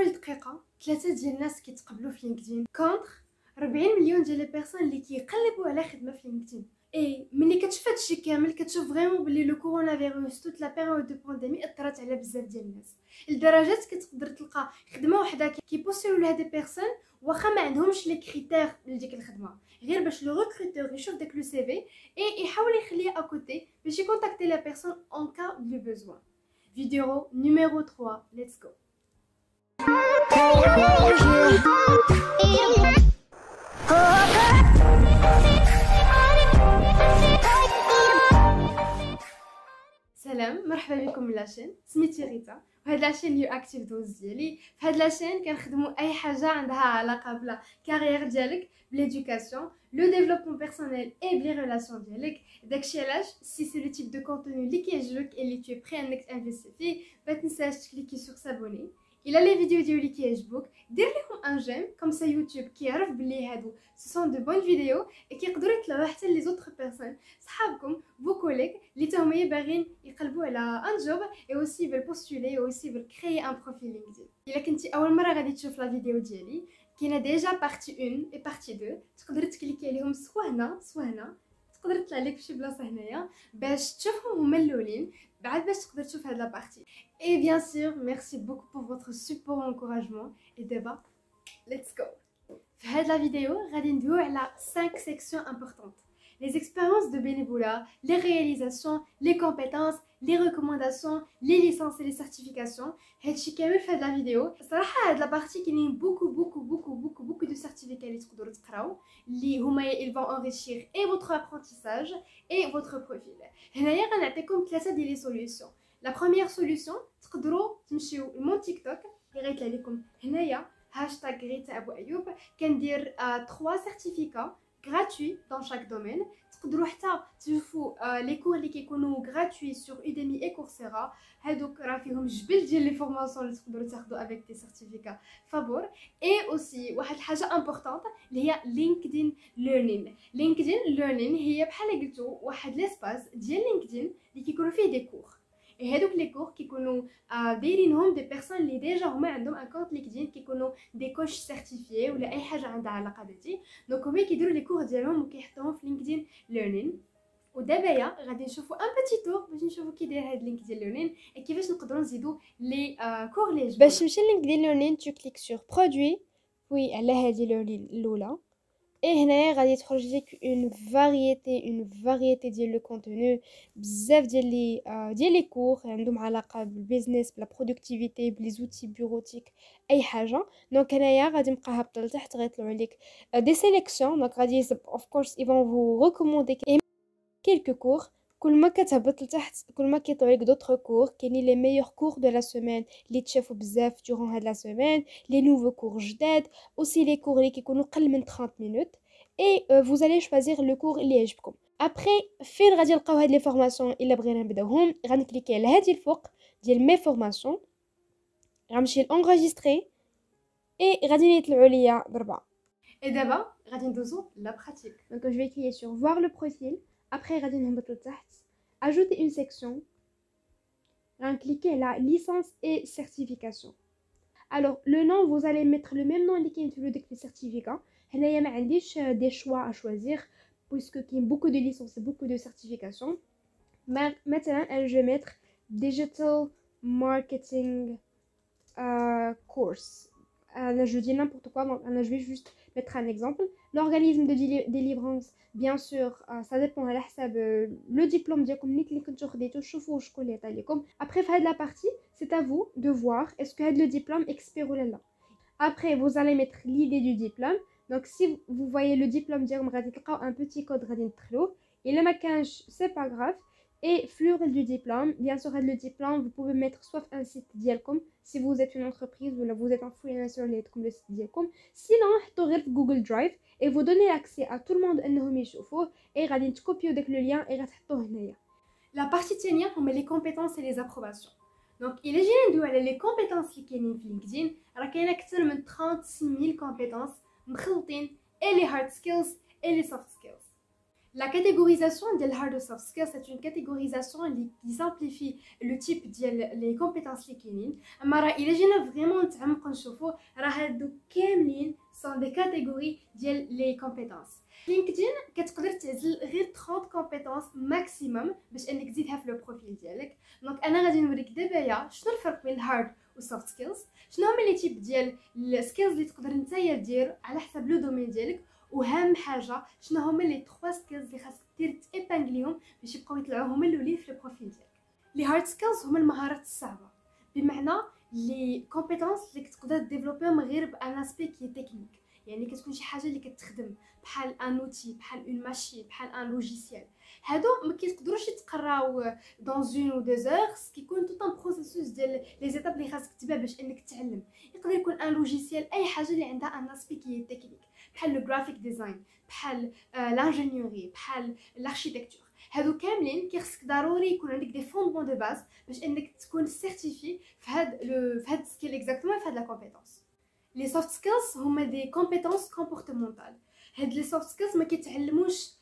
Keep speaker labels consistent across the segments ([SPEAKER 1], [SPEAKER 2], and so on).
[SPEAKER 1] كل دقيقه 3 ديال الناس كيتقبلوا في لينكدين كونتر 40 مليون ديال لي بيرسون اللي كيقلبوا على خدمه في لينكدين. اي ملي كتشوف هادشي كامل كتشوف فريمون بلي لو كورونا فيروس توت لا بيريود دو بانديمي اثرت على بزاف ديال الناس لدرجه كتقدر تلقى خدمه وحده كيبوستيو لها دي بيرسون واخا ما عندهمش لي كريتير لديك الخدمه غير باش لو ريكروتور يشوف داك لو سي في اي يحاول يخليه اكوتي باش يكونتاكتي لا بيرسون اون كا دو بوزوان. فيديو نيميرو 3 ليتس جو. سلام، مرحبا بكم من لاشين. سميتي ريتا وهاد لاشين يو اكتيف دوز ديالي. في هاد لاشين كنخدموا اي حاجه عندها علاقه بلا كارير ديالك، بليدوكاسيون، لو ديفلوبمون بيرسونيل اي بلي ريلاسيون ديالك. داكشي علاش سي سي لو تيب دو كونتوني اللي كيعجبك اللي تو بري انك تانفيستي فيه ما تنساش تكليكي سور سابوني. الا لي فيديو ديالي كيعجبوك دير ليهم ان جيم كوم سا يوتيوب كيعرف بلي هادو سون دو بون فيديو اي كيقدروا يطلعوا حتى لي زوطخ بيرسون صحابكم فو كوليك اللي تاهما باغيين يقلبوا على ان جوب اي اوسي بال بوستولي او اوسي بال كريي ان بروفيل لينكدين. الا كنتي اول مره غادي تشوف لا فيديو ديالي كاينه ديجا بارتي 1 اي بارتي 2 تقدر تكليكي عليهم سوا هنا تقدر تطلع لك فشي بلاصه هنايا باش تشوفهم هما الاولين بعد باش تقدر تشوف هاد لا بارتي. اي بيان سور ميرسي بوكو بور فوتر سوبور انكوراجمون اي دابا ليتس جو. في هاد لا فيديو غادي ندويو على 5 سيكسيون امبورطونط: les expériences de bénévolat, les réalisations, les compétences, les recommandations, les licences et les certifications. هادشي كامل في هاد لا فيديو. صراحه هاد لا بارتي كاينين beaucoup de certificats اللي تقدروا تقراو اللي هما ils vont enrichir et votre apprentissage et votre profil. هنايا غنعطيكم 3 ديال لي سوليوشن. لا بروميير سوليوشن تقدروا تمشيو لمون تيك توك اللي غيطلع لكم هنايا هاشتاغ ريتا ابو ايوب. كندير 3 سيرتيفيكا gratuit dans chaque domaine. تقدروا حتى تشوفوا لي كور اللي كيكونوا gratuit sur Udemy et Coursera. هادوك راه فيهم جبل ديال لي فورماسيون اللي تقدروا تاخذوا افيك دي سيرتيفيكا فابور. اي اوسي واحد الحاجه امبورطونط اللي هي لينكدين ليرنين. لينكدين ليرنين هي بحال قلتو واحد ليسباس ديال لينكدين اللي كيكونوا فيه دي كور. هادوك لي كور كيكونوا دايرينهم دي بيرسون اللي ديجا هما عندهم ان كونت لينكدين كيكونوا دي كوش سيرتيفيي ولا اي حاجه عندها علاقه بهادي. دونك هما كيديروا لي كور ديالهم وكيحطوهم في لينكدين ليرنين. ودابا غادي نشوفوا ان بيتي تور باش نشوفوا كي داير هاد لينكدين ليرنين كيفاش نقدروا نزيدوا لي كور لي
[SPEAKER 2] باش تمشي لينكدين ليرنين تو كليك سور برودوي وي على هذه ليرنين الاولى. اي هنايا غادي تخرج لك اون فاريتي ديال لو كونتوني بزاف ديال لي كور عندهم علاقه بالبيزنس بلا برودكتيفيتي بلي زوتي بيروتيك اي حاجه. دونك هنايا غادي نبقى هابطه لتحت غيطلعوا لك دي سيليكسيون. دونك غادي اوف كورس ايفون فو ريكوموندي كيلكو كور. كل ما كتهبط لتحت كل ما كيطلعوا لك دوطخ كور كاينين لي ميور كور دو لا سيمين اللي تشافوا بزاف دورون هاد لا سيمين لي نوفو كور جداد اوسي لي كور اللي كيكونوا قل من 30 مينوت. اي vous allez choisir le cours اللي يعجبكم. ابري فين غادي نلقاو هاد لي فورماسيون الا بغينا نبداوهم غنكليكي على هادي الفوق ديال مي فورماسيون غنمشي لونغيستري اي غادي يطلعوا ليا ضربه.
[SPEAKER 1] اي دابا غادي ندوزو لا براتيك.
[SPEAKER 2] دونك جو في كليكي sur voir le profil. Après غادي نهبط لتحت ajouter une section غنكليكي على licence et certification. Alors le nom vous allez mettre le même nom اللي كاين في ديك لي سيرتيفيكا. هنايا ما عنديش دي شوا ا شوازير puisque كاين beaucoup de licences et beaucoup de certifications. Maintenant je vais mettre digital marketing course. Je dis n'importe quoi, donc je vais juste mettre un exemple. L'organisme de délivrance, bien sûr, ça dépend à la حساب le diplôme ديالكم اللي كنتو خديتو شوفوا شكون اللي عطا لكم. Après في هاد la partie, c'est à vous de voir est-ce que le diplôme expire ou là. Après vous allez mettre l'idée du diplôme. Donc si vous voyez le diplôme ديالكم غادي تلقاو un petit code غادي ندخلوه. الا ما كانش c'est pas grave. Et fleur du diplôme, bien sûr le diplôme vous pouvez mettre soit un site ديالكم si vous êtes une entreprise ou là vous êtes un freelancer اللي عندكم le site ديالكم. Sinon حطوا غير في Google Drive et vous donnez accès à tout le monde انهم يشوفوه et غادي نتكوبيو داك لو لين et غتحطوه هنايا.
[SPEAKER 1] لا بارتي الثانيه هما لي كومبيتونس اي لي زابروباسيون. دونك الا جينا ندويو على لي كومبيتونس اللي كاينين في لينكدين راه كاينه اكثر من 36000 كومبيتونس مخلطين اي لي هارد سكيلز اي لي سوفت سكيلز. La catégorisation de hard ou soft skills, c'est une catégorisation qui simplifie le type des compétences اللي كاينين. اما راه الا جينا فريمون نتعمقوا نشوفوا راه هادو كاملين سون دي كاتيجوري ديال لي كومبيتونس. لينكدين كتقدر تعزل غير 30 كومبيتونس ماكسيموم باش انك تزيدها في لو بروفيل ديالك. دونك انا غادي نوريك دابايا شنو الفرق بين الهارد والسوفت سكيلز، شنو هما لي تيب ديال السكيلز اللي تقدر نتايا دير على حسب لو دومين ديالك، وهم حاجه شنو هما لي 3 سكيلز اللي خاصك دير تيبانغليهم باش يبقاو يطلعوا هما الاولين في البروفيل ديالك. لي هارد سكيلز هما المهارات الصعبه، بمعنى لي كومبيتونس اللي تقدر ديفلوبيهم غير بان اسبي كي تكنيك، يعني كتكون شي حاجه اللي كتخدم بحال ان اوتي، بحال اون ماشين، بحال ان لوجيسيال. هادو ما كيتقدروش يتقراو دون اون او دو زورس، كيكون توت ان بروسيسوس ديال لي زيتاب اللي خاصك تتبع باش انك تتعلم. يقدر يكون ان لوجيسيال اي حاجه اللي عندها ان اسبي كي تكنيك، بحال لو جرافيك ديزاين، بحال لانجينيوري، بحال الاركيتكتور. هادو كاملين كيخصك ضروري يكون عندك دي فوندمون دو باز باش انك تكون سيرتيفي في هاد سكيل اكزاكتومون في هاد لا كومبيتونس. لي سوفت سكيلز هما دي كومبيتونس كومبورتمونطال. هاد لي سوفت سكيلز ما كيتعلموش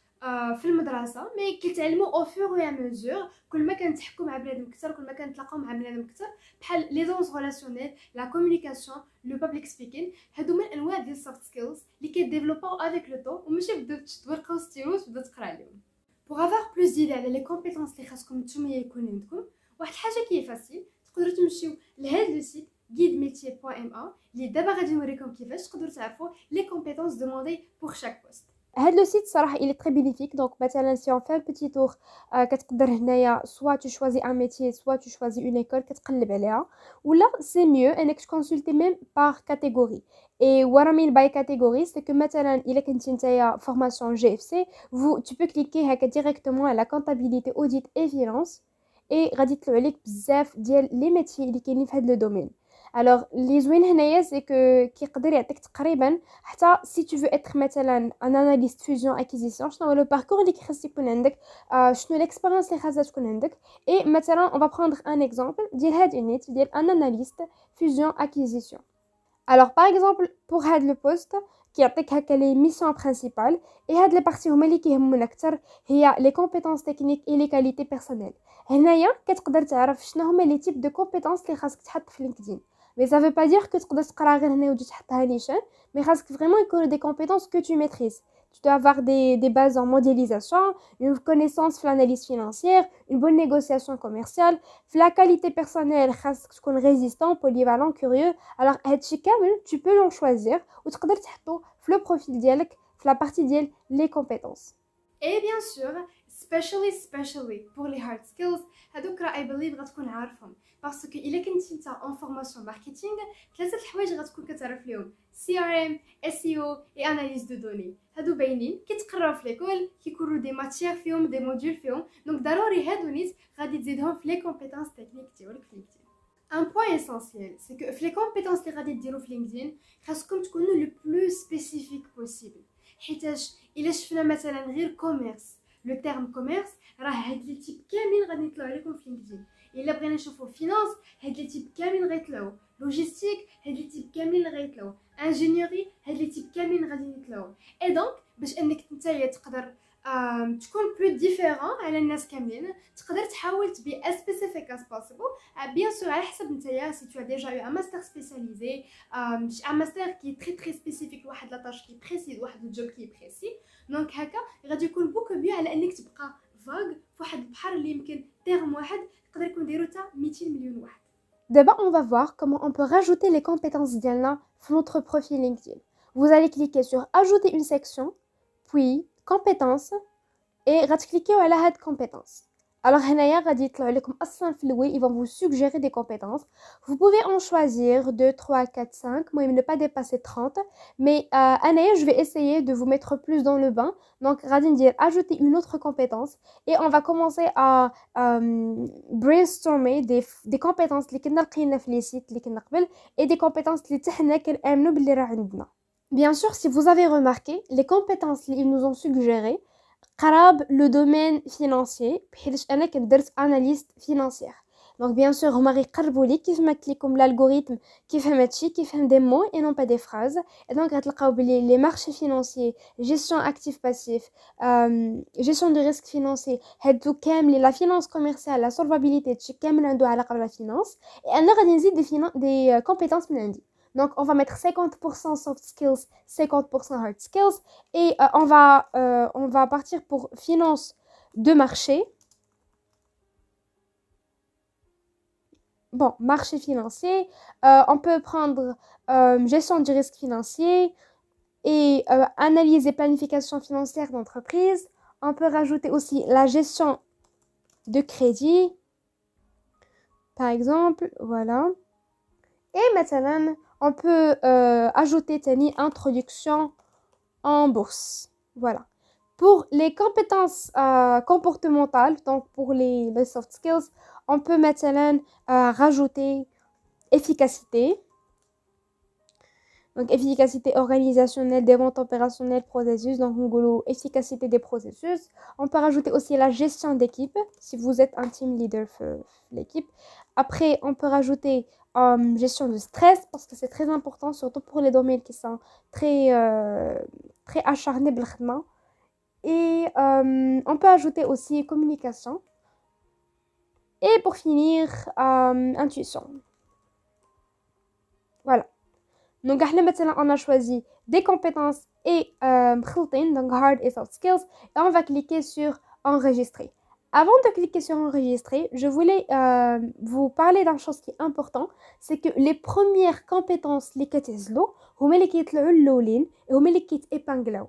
[SPEAKER 1] في المدرسه، مي كيتعلموا او فور و ميزور. كل ما كنتحكوا مع بنادم اكثر، كل ما كنتلاقاو مع بنادم اكثر، بحال لي زونس ريلاسيونيل، لا كومونيكاسيون، لو بابليك سبيكين. هادو من انواع ديال السوفت سكيلز اللي كيديفلوباو افيك لو طون، وماشي بدات تشد ورقه وستيلو وتبدا تقرا عليهم. بوغ افوار بلوس ديدي على لي كومبيتونس اللي خاصكم نتوما يكون عندكم، واحد الحاجه كي فاسيل تقدروا تمشيو لهاد لو سيت guidemétier.ma اللي دابا غادي نوريكم كيفاش تقدروا تعرفوا لي كومبيتونس دوموندي بور شاك بوست.
[SPEAKER 2] هاد لو سيت صراحه il est très bénéfique. donc مثلا si on fait un petit tour كتقدر هنايا soit tu choisis un métier soit tu choisis une école كتقلب عليها، ولا c'est mieux انك تكونسلتي même par catégorie. et what I mean by catégorie c'est que مثلا الا كنتي نتايا formation GFC tu peux cliquer هكا directement على comptabilité audit et finance et غادي يطلعوا لك بزاف ديال لي ميتي اللي كاينين في هاد لو دومين. alors لي زوين هنايا سي كو كيقدر يعطيك تقريبا حتى سي تو فو اتر مثلا ان اناليست فيوزيون اكيزيسيون شنو هو لو باركور اللي خاص يكون عندك، شنو ليكسبيريونس اللي خاصها تكون عندك. اي مثلا اون فا بروندر ان اكزامبل ديال هاد النيت ديال ان اناليست فيوزيون اكيزيسيون. alors par exemple pour هاد لو بوست كيعطيك هكا لي ميسيون برينسيبال، اي هاد لي بارتي هما اللي كيهمونا اكثر هي لي كومبيتونس تكنيك اي لي كاليتي بيرسونيل. هنايا كتقدر تعرف شنو هما لي تيب دو كومبيتونس اللي خاصك تحط في لينكدين. mais ça veut pas dire que تقدر تقرا غير هنا وتجي تحطها نيشان، mais خاصك vraiment يكونوا des compétences que tu maîtrises. tu dois avoir des bases en modélisation, une connaissance في l'analyse financière, une bonne négociation commerciale, في la qualité personnelle خاصك تكون résistant, polyvalent, curieux. alors هادشي كامل tu peux l'en choisir وتقدر تحطو في le profil ديالك في la partie ديال les compétences.
[SPEAKER 1] et bien sûr especially pour les hard skills هادوك راه I believe غتكون عارفهم، باسكو الا كنتي نتا اون فورماسيون ماركتينغ 3 الحوايج غتكون كتعرف ليهم CRM SEO et analyse de données. هادو باينين كيتقراو في ليكول، كيكونوا دي ماتيير فيهم دي موديول فيهم، دونك ضروري هادو نيت غادي تزيدهم في لي كومبيتونس تكنيك ديالك في لينكدين. ان بوين اسونسيال سي كو في لي كومبيتونس اللي غادي ديروا في لينكدين خاصكم تكونوا لو بلو سبيسيفيك بوسيبل، حيتاش الا شفنا مثلا غير كوميرس لو تيرم كوميرس راه هاد لي تيب كاملين غادي يطلعوا لكم في لينكدين. الا بغينا نشوفوا فينانس هاد لي تيب كاملين غيطلعوا، لوجيستيك هاد لي تيب كاملين غيطلعوا، انجينيوري هاد لي تيب كاملين غادي يطلعوا. اي دونك باش انك نتايا تقدر تكون بلو ديفيرون على الناس كاملين، تقدر تحاول تبي as specific as possible. بيان سور على حسب نتايا سي تو ديجا يو ان ماستر سبيسياليزي، ان ماستر كي تري سبيسيفيك لواحد لاطاج كي بريسي، واحد الجوب كي بريسي. دونك هكا غادي يكون بوكو بيو على انك تبقى فاغ فواحد البحر اللي يمكن تيرم واحد يقدر يكون دايرو تا 200 مليون واحد.
[SPEAKER 2] D'abord, on va voir comment on peut rajouter les compétences d'Yalna sur notre profil LinkedIn. Vous allez cliquer sur ajouter une section, puis compétences, et cliquer sur la compétences. Alors, ils vont vous suggérer des compétences. Vous pouvez en choisir 2, 3, 4, 5. Moi, ne pas dépasser 30. Mais je vais essayer de vous mettre plus dans le bain. Donc, dire ajouter une autre compétence. Et on va commencer à brainstormer des compétences qui sont dans les sites et des compétences qui sont. Bien sûr, si vous avez remarqué, les compétences qu'ils nous ont suggérées, قراب le domaine financier بحيث انا كندرت analyste financière. Donc bien sûr هما غيقربوا لي كيف ما قلت لكم l'algorithme كيفهم هادشي كيفهم des mots et non pas des phrases. Et donc غتلقاو بلي les marchés financiers, gestion actif passif, gestion du risque financier, هادو كاملين la finance commerciale, la solvabilité هادشي كامل عنده علاقه بلا finance. Et انا غادي نزيد des compétences من عندي. Donc on va mettre 50% soft skills, 50% hard skills et on va partir pour finance de marché. Bon, marché financier, on peut prendre gestion du risque financier et analyse et planification financière d'entreprise. On peut rajouter aussi la gestion de crédit, par exemple, voilà. Et maintenant, on peut ajouter une introduction en bourse, voilà. Pour les compétences comportementales, donc pour les soft skills, on peut maintenant rajouter efficacité. Donc efficacité organisationnelle des ventes opérationnelles processus, donc on dit efficacité des processus. On peut rajouter aussi la gestion d'équipe si vous êtes un team leader de l'équipe. Après on peut rajouter gestion de stress parce que c'est très important surtout pour les domaines qui sont très acharnés بالخدمة. Et on peut ajouter aussi communication. Et pour finir, intuition. Voilà. Donc maintenant on a choisi des compétences et donc hard et soft skills et on va cliquer sur enregistrer. Avant de cliquer sur enregistrer, je voulais vous parler d'une chose qui est importante, c'est que les premières compétences les كتعزلوا هما اللي كيطلعوا الاولين هما اللي كيتépinglaو.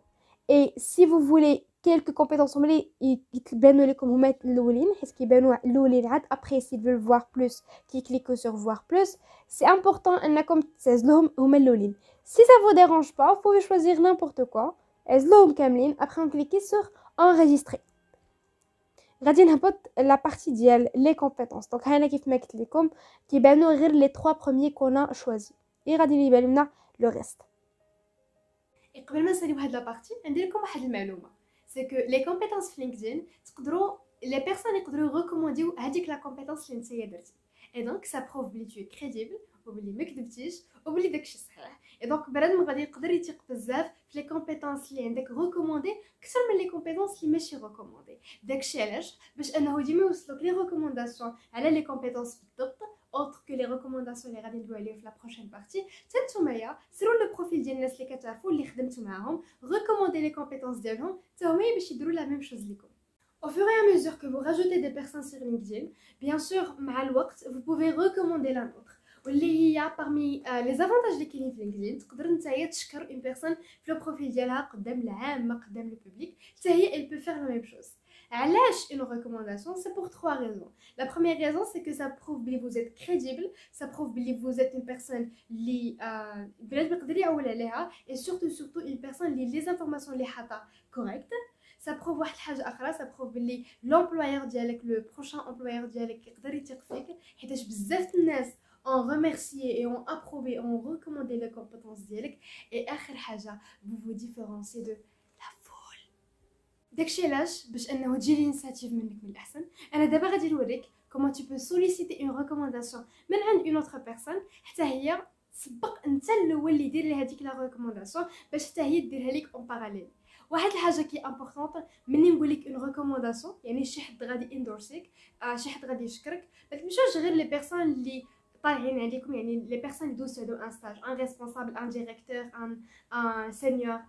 [SPEAKER 2] Et si vous voulez quelques compétences هما اللي يتبانوا لكم هما الاولين حيت كيبانوا الاولين عاد après s'ils veulent voir plus qui cliquent sur voir plus, c'est important انكم تعزلوهم هما الاولين. Si ça vous dérange pas, vous pouvez choisir n'importe quoi. عزلوهم كاملين après on clique sur enregistrer. غادي نهبط la partie ديال les compétences. Donc هنا كيف ما قلت لكم كيبانوا غير les 3 premiers qu'on a choisis et غادي يبان لنا le reste.
[SPEAKER 1] قبل ما نساليو هاد لابارتي ندير لكم واحد المعلومه سي كو لي كومبيتونس في لينكدين تقدروا لي بيرسون يقدروا ريكومونديو هذيك لا كومبيتونس اللي نتايا درتي اي دونك سا بروف بلي تو كريديبل وبلي ما كذبتيش وبلي داكشي صحيح. اي دونك بنادم غادي يقدر يثيق بزاف في لي كومبيتونس اللي عندك ريكوموندي اكثر من لي كومبيتونس اللي ماشي ريكوموندي. داكشي علاش باش انه ديما يوصلوك لي ريكومونداسيون على لي كومبيتونس بالضبط autre que les recommandations اللي غادي ندوي عليهم في لا بروشين بارتي. نتوما سيروا لو بروفيل ديال الناس اللي كتعرفوا اللي خدمتوا معاهم ريكوموندي لي كومبيتونس ديالهم حتى هما باش يديروا لا ميم شوز ليكم. Au fur et à mesure que vous rajoutez des personnes sur LinkedIn, bien sûr, مع الوقت vous pouvez recommander l'un autre. واللي هي parmi les avantages اللي كاينين في LinkedIn تقدر نتايا تشكر une personne في لو بروفيل ديالها قدام العامة قدام لو بوبليك حتى هي elle peut faire la même chose. علاش une recommandation? C'est pour 3 raisons. La première raison c'est que ça prouve que vous êtes crédible, ça prouve que vous êtes une personne اللي بلاد يقدر يعول عليها et surtout une personne اللي les informations اللي حاطه correct. Ça prouve واحد الحاجه اخرى, ça prouve بلي l'employeur ديالك le prochain employeur ديالك يقدر يثيق فيك حيتاش بزاف الناس ont remercié et ont approuvé, ont recommandé les compétences ديالك. Et اخر حاجه vous vous différenciez de la foule. داكشي علاش باش انه تجي لينيسياتيف منك من الاحسن انا دابا غادي نوريك comment tu peux solliciter une recommandation من عند une autre personne حتى هي تسبق انت الاول اللي يدير لها هذيك لا ريكومونداسيون باش حتى هي ديرها لك اون باراليل. واحد الحاجه كي امبورطونط مني نقول لك اون ريكومونداسيون يعني شي حد غادي اندورسيك شي حد غادي يشكرك ما تمشوش غير لي بيرسون اللي طالعين عليكم يعني لي بيرسون اللي دوزو عندهم ان ستاج ان ريسبونسابل ان ديريكتور ان سينيور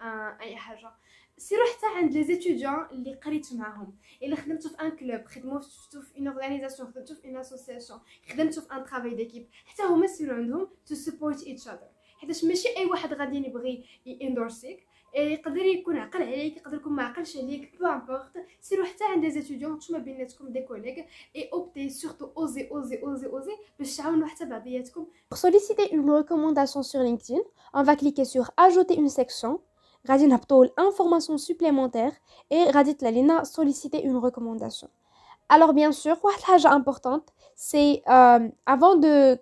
[SPEAKER 1] اي حاجه. سيروا حتى عند لي زيتيديون اللي قريت معاهم الا خدمتوا في ان كلوب خدمتوا في اون اورغانيزاسيون خدمتوا في اون اسوسياسيون خدمتوا في ان طرافاي ديكيب حتى هما سيروا عندهم تو سبورت ايتش اذر حيت ماشي اي واحد غادي يبغي يندورسيك يقدر يكون عقل عليك يقدر يكون ما عقلش عليك بو امبورط. سيروا حتى عند لي زيتيديون نتوما بيناتكم دي كوليغ اي اوبتي سورتو اوزي باش تعاونوا حتى بعضياتكم.
[SPEAKER 2] Pour solliciter une recommandation sur LinkedIn, on va cliquer sur ajouter une section. غادي نهبطوا l'information supplémentaire et غادي تطلع لنا solliciter une recommandation. Alors bien sûr واحد الحاجه importante c'est avant de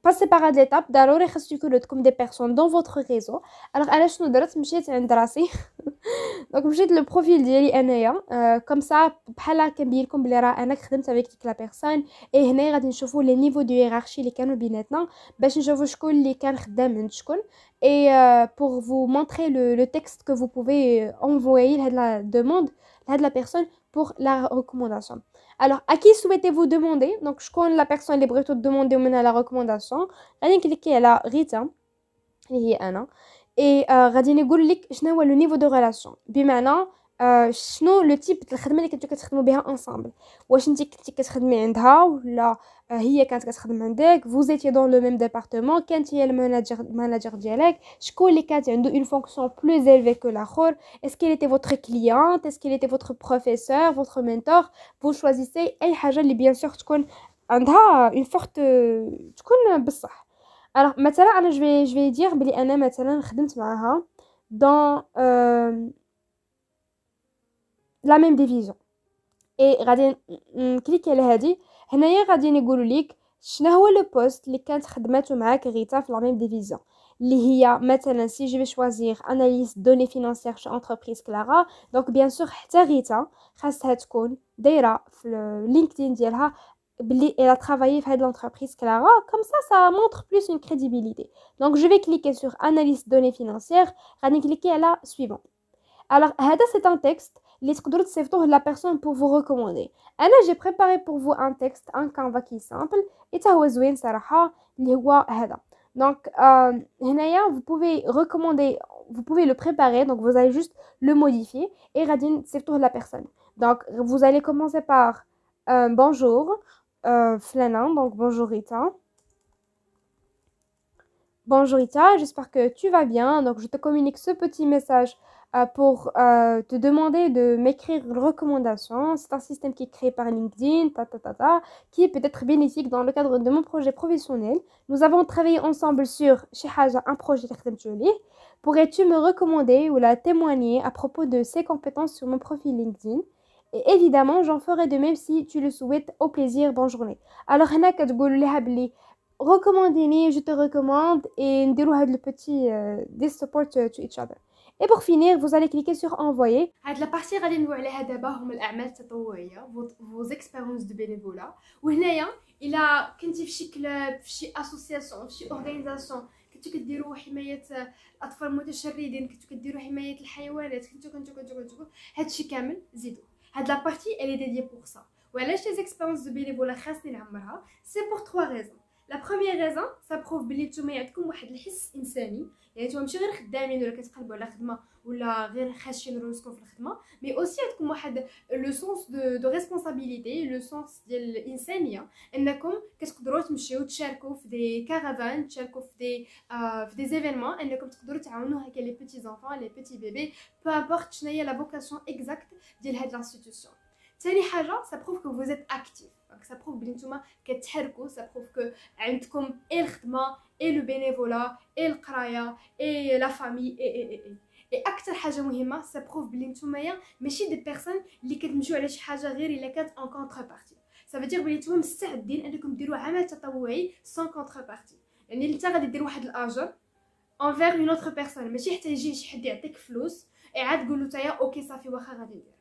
[SPEAKER 2] passer par هاد l'étape ضروري خاصو يكون عندكم des personnes dans votre réseau. alors انا شنو درت مشيت عند راسي دونك مشيت لو بروفيل ديالي انايا كوم سا بحال هكا نبين لكم بلي راه انا خدمت avec ديك لا بيرسون اي هنا غادي نشوفوا لي نيفو دو هيرارشي اللي كانوا بيناتنا باش نشوفوا شكون اللي كان خدام عند شكون et pour vous montrer le texte que vous pouvez envoyer لهاد la demande لهاد la personne pour la recommandation. Alors, à qui souhaitez-vous demander? Donc, je connais la personne اللي بغيتو demander منها la recommandation. غادي نكليكي على ريتا اللي هي انا et غادي نقول لك شنو هو لو نيفو دو ريلاسيون بمعنى شنو لو تيب د الخدمه اللي كنتو كتخدموا بها انصامبل واش انت كنتي كتخدمي عندها ولا هي كانت كتخدم عندك vous étiez dans le même département كانت هي الماناجر ديالك شكون اللي كانت عنده une fonction plus élevée que l'akhor est-ce qu'elle était votre cliente est-ce qu'elle était votre professeur votre mentor vous choisissez اي حاجه اللي bien sûr تكون عندها une forte تكون بصح. alors مثلا انا je vais dire بلي انا مثلا خدمت معاها dans la même division et غادي نكليكي على هذه هنايا غادي نقول لك شنو هو لو بوست اللي كانت خدمته معاك غيتا في لا ميم ديفيزيون اللي هي مثلا سي جو في شوازير اناليست دوني فينانسيير شي انتربريز كلارا دونك بيان سور حتى غيتا خاصها تكون دايره في لينكدين ديالها بلي elle a travaillé في هاد l'entreprise Clara comme ça montre plus une crédibilité. Donc je vais cliquer sur analyse données financières غادي نكليكي على suivant. alors هذا c'est un texte اللي تقدروا تصيفطوه la personne pour vous recommander. انا j'ai préparé pour vous un texte un Canva qui est simple et تا هو زوين صراحه اللي هو هذا. donc هنايا vous pouvez recommander vous pouvez le préparer donc vous allez juste le modifier et غادي تصيفطوه la personne. donc vous allez commencer par bonjour Flanin, donc bonjour Rita. Bonjour Rita, j'espère que tu vas bien. Donc je te communique ce petit message pour te demander de m'écrire une recommandation. C'est un système qui est créé par LinkedIn, qui est peut-être bénéfique dans le cadre de mon projet professionnel. Nous avons travaillé ensemble sur chez Haja, un projet de pourrais-tu me recommander ou la témoigner à propos de ses compétences sur mon profil LinkedIn? Et évidemment, j'en ferai de même si tu le souhaites. Au plaisir, bonne journée. Alors, هنا كتقول لها بلي recommandez-moi, je te recommande et نديروا هاد le petit this support to each other. Et pour finir, vous allez cliquer sur envoyer.
[SPEAKER 1] هاد لا بارتي غادي ندوي عليها دابا هما الاعمال التطوعيه vos expériences de bénévolat. وهنايا الا كنتي في شي كلاب في شي اسوسياسيون في شي اورغانيزاسيون كنتو كديروا حمايه الاطفال المتشردين كنتو كديروا حمايه الحيوانات كنتو هادشي كامل زيدوا. هاد لا بارتي elle est dédiée pour ça. وعلاش les expériences de bénévolat خاصني نعمرها c'est pour 3 raisons. La première raison ça prouve بلي نتوما عندكم واحد الحس انساني يعني نتوما ماشي غير خدامين ولا كتقلبوا على خدمه ولا غير خاشين راسكم في الخدمه مي اوسي عندكم واحد لو سونس دو ريسبونسابيلتي لو سونس ديال الانسانيه انكم كتقدروا تمشيو تشاركوا في دي كارافان تشاركوا في دي زيفينمون انكم تقدروا تعاونوا هكا لي بيتي زانفون لي بيتي بيبي peu importe شنو هي لا فوكاسيون اكزاكت ديال هاد لانستيتيوشن. ثاني حاجه ça prouve que vous êtes actif. donc ça prouve بلي نتوما كتحركوا ça prouve que عندكم اي الخدمه اي لو بينيفولا اي القرايه اي لا فامي اي اكثر حاجه مهمه ça prouve بلي نتومايا ماشي دي بيرسون اللي كتمشيو على شي حاجه غير الا كانت ان كونتربارتي. ça veut dire بلي نتوما مستعدين انكم ديروا عمل تطوعي سون كونتربارتي يعني انت غادي دير واحد الاجر envers une autre personne ماشي حتى يجي شي حد يعطيك فلوس عاد تقول له تايا اوكي صافي واخا غادي ندير.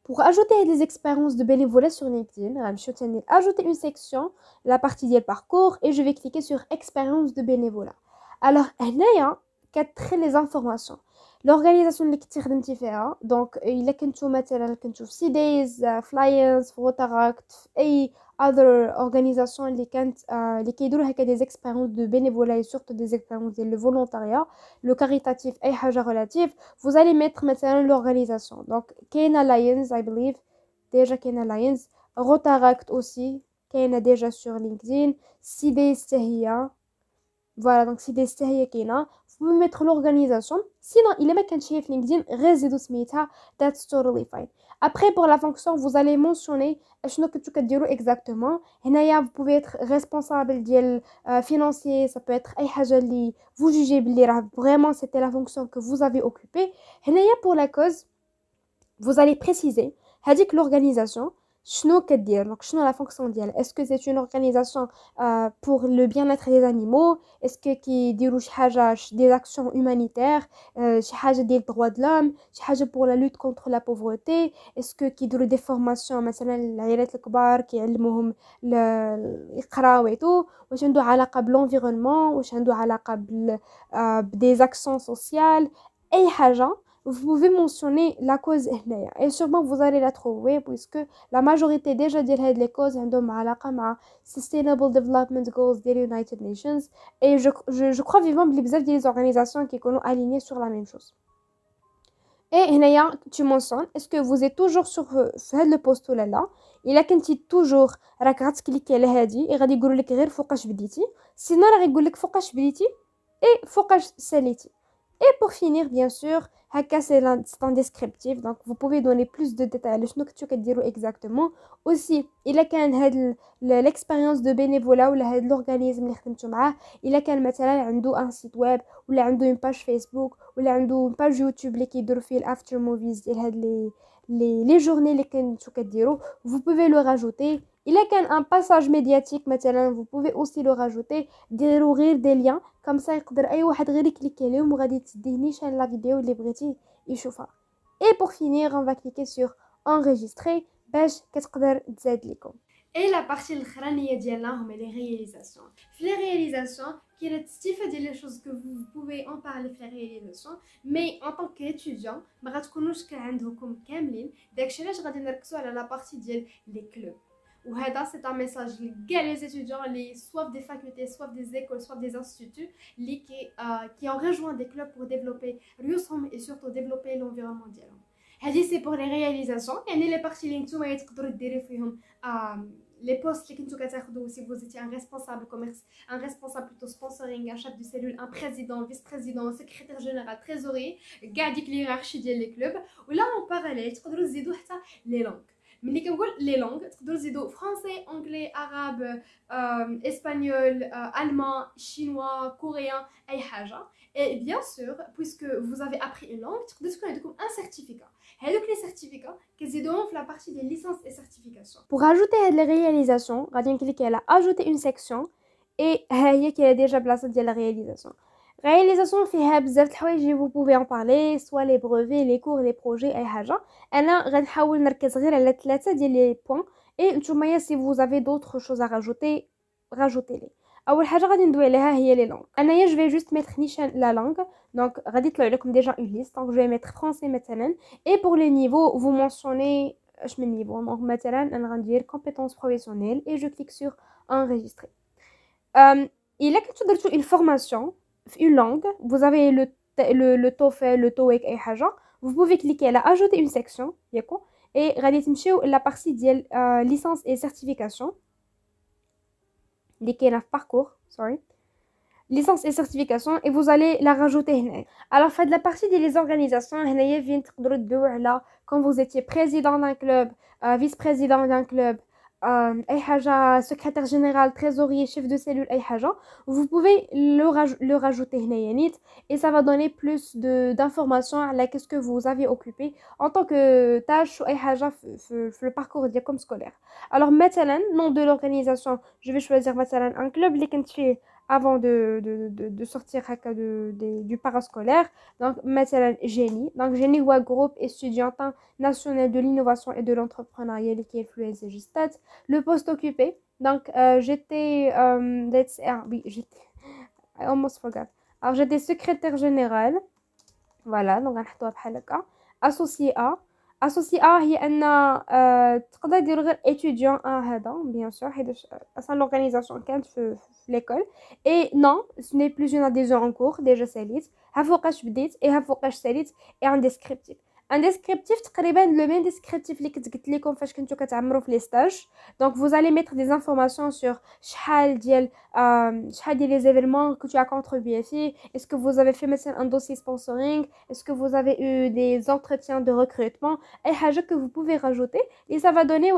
[SPEAKER 2] Pour ajouter les expériences de bénévolat sur LinkedIn, je vais ajouter une section, la partie du parcours, et je vais cliquer sur expérience de bénévolat. Alors, il y a les informations. L'organisation اللي كنتي خدمتي فيها دونك الا كنتو مثلا كنتو في سيديز فلايرز في روتاراكت اي other organisation اللي كانت اللي كيديروا هكا des expériences de bénévolat et surtout des expériences ديال le volontariat le caritatif اي حاجه relative vous allez mettre مثلا l'organisation donc كاينه Lions I believe déjà كاينه Lions روتاراكت aussi كاينه déjà sur LinkedIn سيديز حتى هي voilà donc سيديز حتى هي كاينه vous pouvez mettre l'organisation sinon il est ما كانش هي في LinkedIn غير زيدو سميتها that's totally fine. Après pour la fonction vous allez mentionner شنو كنتو كديروا exactement. هنايا vous pouvez être responsable ديال financier ça peut être اي حاجه اللي vous jugez بلي راه vraiment c'était la fonction que vous avez occupée. هنايا pour la cause vous allez préciser هذيك l'organisation شنو كدير دونك شنو لا فونكسيون ديالها اسكو سي اون اورغانيزاسيون pour le bien-être des animaux اسكو كيديروا شي حاجه دي اكسيون هومانيتير شي حاجه ديال droit de l'homme شي حاجه pour la lutte contre la pauvreté اسكو كيديروا دي فورماسيون مثلا العائلات الكبار كيعلموهم يقراو ويتو واش عنده علاقه بالانفيرونمون واش عنده علاقه بدي اكسيون سوسيال اي حاجه. Vous pouvez mentionner la cause هنايا et sûrement vous allez la trouver puisque la majorité déjà ديال هاد les causes عندهم علاقة مع Sustainable Development Goals des United Nations et je crois vivement بلي بزاف ديال les organisations كيكونوا alignées sur la même chose. Et هنايا tu mentionnes est-ce que vous êtes toujours sur في هاد le postulat là الا كنتي toujours راك غتكليكي على هادي غادي يقولوا لك غير فوقاش بديتي سينو راه غيقول لك فوقاش بديتي et فوقاش ساليتي. Et pour finir, bien sûr, c'est un descriptif, donc vous pouvez donner plus de détails sur ce que tu veux exactement. Aussi, il a l'expérience de bénévolat ou l'organisme اللي خدمتو معاه, il a مثلا عنده un site web ou عنده une page Facebook ou عنده une page YouTube اللي كيديروا فيه after movies ديال هاد les journées اللي كنتو كديروا, vous pouvez le rajouter. Il a un passage médiatique مثلا vous pouvez aussi le rajouter ديروا غير des liens comme ça يقدر اي واحد غير يكليكي عليهم وغادي تديه نيشان لا فيديو اللي بغيتي يشوفها. Et pour finir on va cliquer sur enregistrer باش كتقدر تزاد لكم.
[SPEAKER 1] Et la partie الأخرانية ديالنا هما les réalisations. في les réalisations كاينه تصنيفه ديال les choses que vous pouvez en parler في les réalisations mais en tant qu'étudiant ما غتكونوش عندكم كاملين داكشي علاش غادي نركزوا على la partie ديال les clubs. وهذا c'est un message لكاع les étudiants les soit des facultés soit des écoles soit des instituts qui ont rejoint des clubs pour développer ريوسهم et surtout développer l'environnement ديالهم. هذه c'est pour les réalisations يعني les parties اللي نتوما تقدروا ديروا فيهم les postes اللي كنتو كتاخذوا si vous étiez un responsable commerce un responsable plutôt sponsoring un chef de cellule un président vice-président un secrétaire général trésorier كاع ديك الهيرارشي ديال لي كلوب. ولا اون باراليل تقدروا تزيدوا حتى لي لونغ. ملي كنقول لي لونغ تقدروا تزيدوا فرونسي انجلي عرب اسبانيول allemand chinois coréen اي حاجه. Et bien sûr, puisque vous avez appris une langue, تقدروا تكون عندكم un certificat. هذوك les certificats كيزيدوهم في la partie des licences et certifications.
[SPEAKER 2] Pour ajouter les réalisations, غادي نكليكي على ajouter une section et ها هي كاينه ديجا بلاصه ديال la réalisation. réalisation فيها بزاف د الحوايج vous pouvez en parler soit les brevets les cours les projets اي حاجه. انا غنحاول نركز غير على 3 ديال لي بوين et نتوما si vous avez d'autres choses à rajouter rajoutez-les. اول حاجه غادي ندوي عليها هي لي لونغ. انايا جو في جوست ميتر نيشان لا لونغ دونك غادي يطلع لكم ديجا اون ليست دونك جو في ميتر فرونسي مثلا et pour les niveaux vous mentionnez اش من نيفو دونك مثلا انا غندير compétences professionnelles et je clique sur enregistrer. الا كنتو درتو une formation في une langue vous avez le TOEFL le TOEIC اي حاجه vous pouvez cliquer على ajouter une section ياكو et غادي تمشيو la partie ديال licence et certification اللي كاينه في parcours sorry licence et certification et vous allez la rajouter هنا. alors فهاد la partie ديال les organisations هنايا فين تقدروا تدويو على quand vous étiez président d'un club vice-président d'un club اي حاجه secrétaire général trésorier chef de cellule اي حاجه vous pouvez le rajouter هنايا نيت et ça va donner plus d'informations على qu'est-ce que vous avez occupé en tant que tâche ou اي حاجه في le parcours ديالكم scolaire. alors مثلا nom de l'organisation je vais choisir مثلا un club اللي كنت فيه avant de sortir du parascolaire donc مثلا génie donc génie هو groupe estudiantin national de l'innovation et de l'entrepreneuriat اللي كيفلو في Gestat. le poste occupé donc j'étais oui j'étais I almost forgot alors j'étais secrétaire générale voilà donc غنحطوها بحال هكا. associé A هي ان تقدر دير غير étudiant هذا bien sûr حيت اصلا l'organisation كانت في l'école et non ce n'est plus une adhésion en cours déjà ساليت ها فوقاش بديت et ها فوقاش ساليت et un descriptif. un descriptif تقريبا le même descriptif اللي كنت قلت لكم فاش كنتو كتعمروا في les stages donc vous allez mettre des informations sur شحال ديال les événements que tu as contribué فيه est-ce que vous avez fait مثلا un dossier sponsoring est-ce que vous avez eu des entretiens de recrutement اي حاجه que vous pouvez rajouter et ça va donner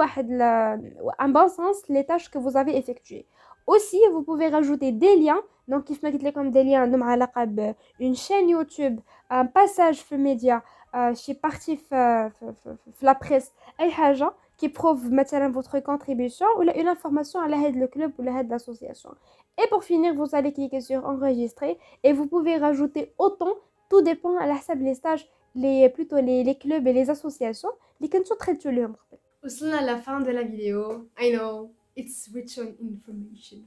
[SPEAKER 2] un bon sens les tâches que vous avez effectuées. aussi vous pouvez rajouter des liens donc كيف ما قلت لكم des liens عندهم علاقه ب une chaîne YouTube un passage في média شي بارتي في لا بريس اي حاجه qui prouve مثلا votre contribution ou une information à l'aide le club ou l'aide l'association. Et pour finir, vous allez cliquer sur enregistrer et vous pouvez rajouter autant, tout dépend à la les stages, plutôt les clubs et les associations اللي كنتو تخدتو لهم قبل.
[SPEAKER 1] وصلنا à la fin de la vidéo. I know it's rich on information.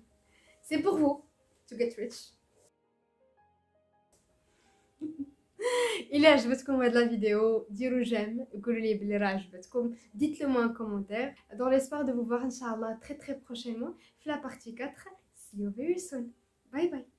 [SPEAKER 1] C'est pour vous to get rich. إلا عجبتكم هاد la vidéo ديروا j'aime قولوا لي بلي راه عجبتكم dites-le moi en commentaire dans l'espoir de vous voir inchallah très très prochainement في la partie 4. See you very soon. Bye bye.